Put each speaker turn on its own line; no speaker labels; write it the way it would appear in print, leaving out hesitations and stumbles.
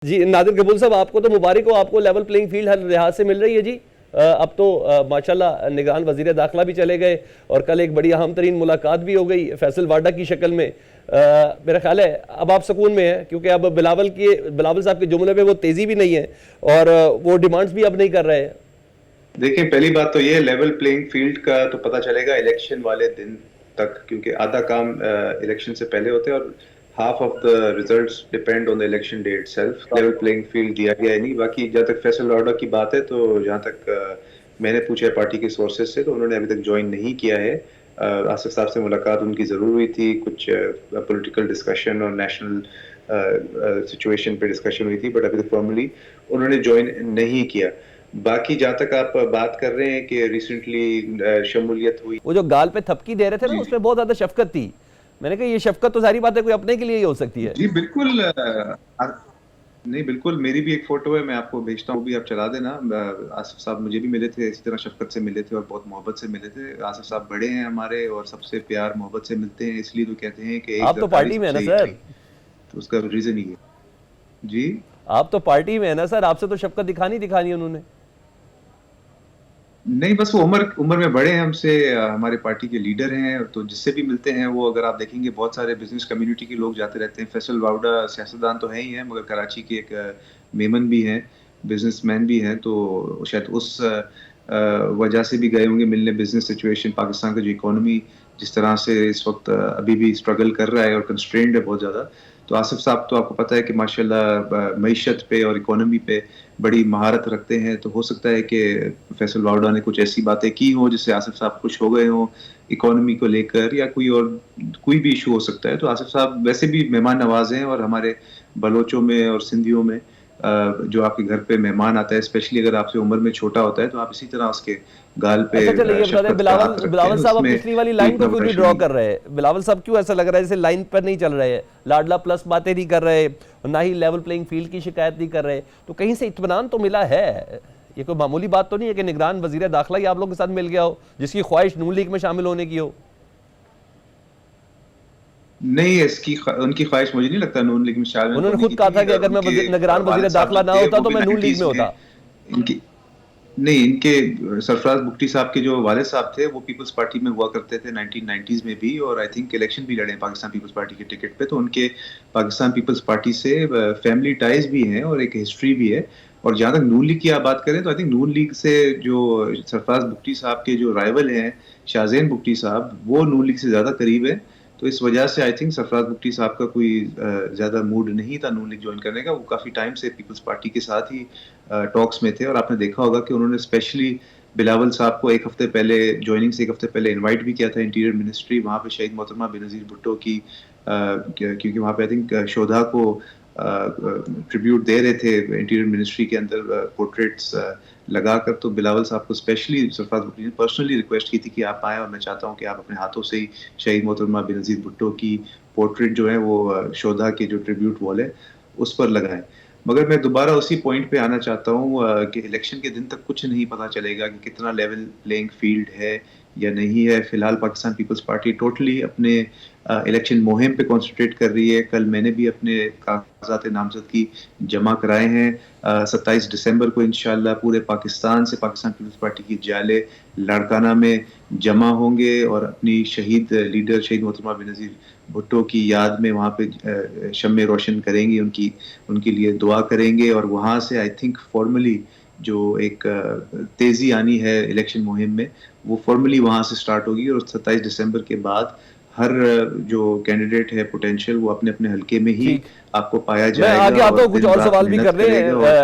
جی نادر قبول صاحب، آپ کو تو مبارک ہو، آپ کو لیول پلینگ فیلڈ ہر لحاظ سے مل رہی ہے جی۔ اب تو ماشاءاللہ نگران وزیر داخلہ بھی چلے گئے اور کل ایک بڑی اہم ترین ملاقات بھی ہو گئی فیصل واڈا کی شکل میں۔ میرا خیال ہے اب آپ سکون میں ہیں، کیونکہ اب بلاول صاحب کے جملے میں وہ تیزی بھی نہیں ہے اور وہ ڈیمانڈز بھی اب نہیں کر رہے ہیں۔
دیکھیں، پہلی بات تو یہ لیول پلینگ فیلڈ کا تو پتہ چلے گا الیکشن والے دن تک، کیونکہ آدھا کام الیکشن سے پہلے ہوتے ہیں اور half of the results depend on the election day itself. Level playing field دیا گیا ہے نہیں۔ باقی جہاں تک فیصل واڈا کی بات ہے، تو جہاں تک میں نے پوچھا ہے پارٹی کے سورسز سے، تو انہوں نے ابھی تک جوائن نہیں کیا ہے۔ آصف صاحب سے ملاقات ان کی ضرور ہوئی تھی، کچھ پولیٹیکل ڈسکشن اور نیشنل سچویشن پہ ڈسکشن ہوئی تھی، بٹ ابھی تک فارملی انہوں نے جوائن نہیں کیا۔ باقی جہاں تک آپ بات کر رہے ہیں کہ ریسنٹلی شمولیت ہوئی،
وہ جو گال پہ تھپکی دے رہے تھے نا، اس میں بہت زیادہ شفقت تھی۔ میں نے کہا یہ شفقت تو ظاہری بات ہے کوئی اپنے کے لیے ہی ہو سکتی ہے۔
جی بالکل، نہیں بالکل، میری بھی ایک فوٹو ہے، میں آپ کو بھیجتا ہوں، بھی آپ چلا دینا۔ آصف صاحب مجھے بھی ملے تھے، اسی طرح شفقت سے ملے تھے اور بہت محبت سے ملے تھے۔ آصف صاحب بڑے ہیں ہمارے اور سب سے پیار محبت سے ملتے ہیں، اس لیے تو کہتے ہیں کہ ایک
آپ تو پارٹی میں ہے نا سر،
تو اس کا ریزن ہی ہے۔ جی
آپ تو پارٹی میں ہے نا سر، آپ سے تو شفقت دکھانی انہوں نے۔
نہیں، بس وہ عمر میں بڑے ہیں ہم سے، ہمارے پارٹی کے لیڈر ہیں، تو جس سے بھی ملتے ہیں وہ، اگر آپ دیکھیں گے بہت سارے بزنس کمیونٹی کے لوگ جاتے رہتے ہیں۔ فیصل واؤڈا سیاستدان تو ہے ہی ہیں، مگر کراچی کے ایک میمن بھی ہیں، بزنس مین بھی ہیں، تو شاید اس وجہ سے بھی گئے ہوں گے ملنے۔ بزنس سچویشن پاکستان کا جو اکانومی جس طرح سے اس وقت ابھی بھی اسٹرگل کر رہا ہے اور کنسٹرینڈ ہے بہت زیادہ، تو آصف صاحب تو آپ کو پتہ ہے کہ ماشاءاللہ معیشت پہ اور اکانومی پہ بڑی مہارت رکھتے ہیں، تو ہو سکتا ہے کہ فیصل واؤڈا نے کچھ ایسی باتیں کی ہوں جس سے آصف صاحب خوش ہو گئے ہوں اکانومی کو لے کر، یا کوئی بھی ایشو ہو سکتا ہے۔ تو آصف صاحب ویسے بھی مہمان نواز ہیں، اور ہمارے بلوچوں میں اور سندھیوں میں جو آپ کے گھر پہ مہمان آتا ہے، اسپیشلی اگر آپ سے عمر میں چھوٹا ہوتا ہے، تو آپ اسی طرح اس کے گال پہ
اچھا چلے یہ بتا دیں،
شفقت کا ہاتھ رکھتے ہیں۔
بلاول صاحب
اس
اب
میں
پچھلی والی
کوئی
لائن کو
اتنا
کیوں
بڑا
نہیں
ایشو
ڈرا
نہیں
کر رہے؟ بلاول صاحب کیوں ایسا لگ رہا ہے جیسے لائن پر نہیں چل رہے، لاڈلا پلس باتیں نہیں کر رہے، نہ ہی لیول پلینگ فیلڈ کی شکایت نہیں کر رہے؟ تو کہیں سے اطمینان تو ملا ہے، یہ کوئی معمولی بات تو نہیں ہے کہ نگران وزیر داخلہ ہی آپ لوگوں کے ساتھ مل گیا ہو جس کی خواہش نون لیگ میں شامل ہونے کی ہو؟
نہیں، ان کی خواہش مجھے نہیں لگتا نون لیگ میں شامل
انہوں نے
ہونے
خود
کی
کہا تھا
تھی۔
کہ اگر
ان
میں
کے
نگران وزیر
والد صاحب
داخلہ
جو
نہ
تھے
ہوتا
وہ
تو
بھی
میں نون لیگ
90s
میں
میں
ہوتا۔
ہیں۔ ان کے سرفراز بگٹی صاحب کے جو والد صاحب تھے وہ پیپلز پارٹی میں ہوا کرتے تھے 1990s میں بھی، اور آئی تھنک الیکشن بھی لڑے ہیں پاکستان پیپلز پارٹی کے ٹکٹ پہ، تو ان کے پاکستان پیپلز پارٹی سے فیملی ٹائز بھی ہیں اور ایک ہسٹری بھی ہے۔ اور جہاں تک نون لیگ کی آپ بات کریں، تو آئی تھنک نون لیگ سے جو سرفراز بگٹی صاحب کے جو رائیول ہیں شاہزین بگٹی صاحب، وہ نون لیگ سے زیادہ قریب ہے، تو اس وجہ سے آئی تھنک سرفراز بگٹی صاحب کا کوئی زیادہ موڈ نہیں تھا نون لیگ جوائن کرنے کا۔ وہ کافی ٹائم سے پیپلز پارٹی کے ساتھ ہی ٹاکس میں تھے، اور آپ نے دیکھا ہوگا کہ انہوں نے اسپیشلی بلاول صاحب کو ایک ہفتے پہلے، جوائننگ سے ایک ہفتے پہلے انوائٹ بھی کیا تھا انٹیریئر منسٹری، وہاں پہ شہید محترمہ بینظیر بھٹو کی، کیونکہ وہاں پہ آئی تھنک شہداء کو ٹریبیوٹ دے رہے تھے انٹیریئر منسٹری کے اندر پورٹریٹس لگا کر، تو بلاول صاحب کو اسپیشلی سرفراز بگٹی نے پرسنلی ریکویسٹ کی تھی کہ آپ آئیں، اور میں چاہتا ہوں کہ آپ اپنے ہاتھوں سے ہی شہید محترمہ بینظیر بھٹو کی پورٹریٹ جو ہے وہ شہداء کے جو ٹریبیوٹ وال ہے اس پر لگائیں۔ مگر میں دوبارہ اسی پوائنٹ پہ آنا چاہتا ہوں کہ الیکشن کے دن تک کچھ نہیں پتا چلے گا کہ کتنا لیول پلینگ فیلڈ ہے یا نہیں ہے۔ فی الحال پاکستان پیپلز پارٹی ٹوٹلی اپنے الیکشن مہم پہ کنسنٹریٹ کر رہی ہے۔ کل میں نے بھی اپنے کاغذات نامزدگی جمع کرائے ہیں۔ 27 دسمبر کو انشاءاللہ پورے پاکستان سے پاکستان پیپلز پارٹی کی جالے لاڑکانہ میں جمع ہوں گے، اور اپنی شہید لیڈر شہید محترمہ بینظیر بھٹو کی یاد میں وہاں پہ شمع روشن کریں گے، ان کے لیے دعا کریں گے، اور وہاں سے آئی تھنک فارملی جو ایک تیزی آنی ہے الیکشن مہم میں، وہ فارملی وہاں سے سٹارٹ ہوگی، اور 27 دسمبر کے بعد ہر جو کینڈیڈیٹ ہے پوٹینشیل، وہ اپنے اپنے حلقے میں ہی
ٹھیک،
آپ کو پایا
میں
جائے گا
آگے آتا
اور
ہوں، کچھ
دن
اور
رات
سوال بھی
محنت
کرنے
کرے گا، اور
ہیں۔